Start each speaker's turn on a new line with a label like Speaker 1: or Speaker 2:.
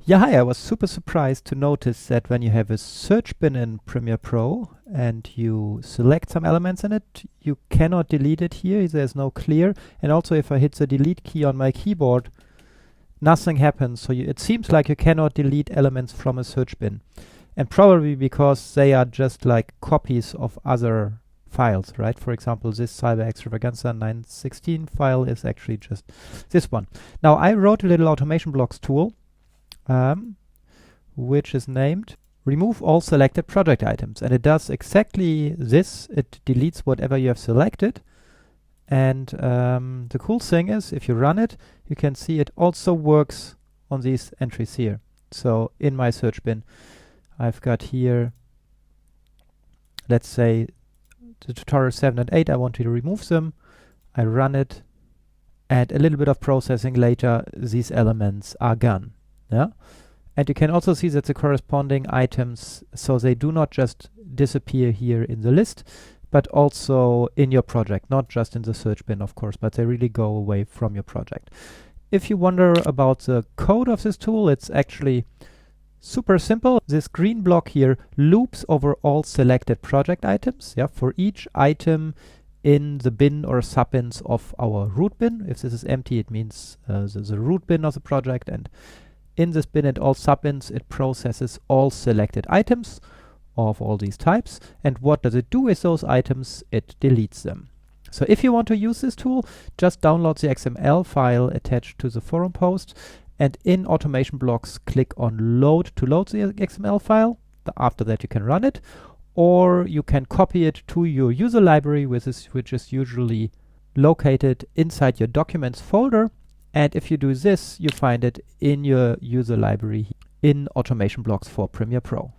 Speaker 1: Yeah, hi, I was super surprised to notice that when you have a search bin in Premiere Pro and you select some elements in it, you cannot delete it here. There's no clear. And also if I hit the delete key on my keyboard, nothing happens. So it seems like you cannot delete elements from a search bin. And probably because they are just like copies of other files, right? For example, this Cyber Extravaganza 916 file is actually just this one. Now, I wrote a little automation blocks tool which is named remove all selected project items, and it does exactly this. It deletes whatever you have selected, and the cool thing is if you run it, you can see it also works on these entries here. So in my search bin I've got here, let's say the tutorial 7 and 8, I want to remove them. I run it, and a little bit of processing later these elements are gone. Yeah, and you can also see that the corresponding items, so they do not just disappear here in the list, but also in your project, not just in the search bin, of course, but they really go away from your project. If you wonder about the code of this tool, it's actually super simple. This green block here loops over all selected project items. Yeah, for each item in the bin or subbins of our root bin. If this is empty, it means the root bin of the project, and in this bin and all subbins, it processes all selected items of all these types. And what does it do with those items? It deletes them. So if you want to use this tool, just download the XML file attached to the forum post, and in automation blocks, click on load to load the XML file. After that, you can run it, or you can copy it to your user library, which is usually located inside your documents folder. And if you do this, you find it in your user library in automation blocks for Premiere Pro.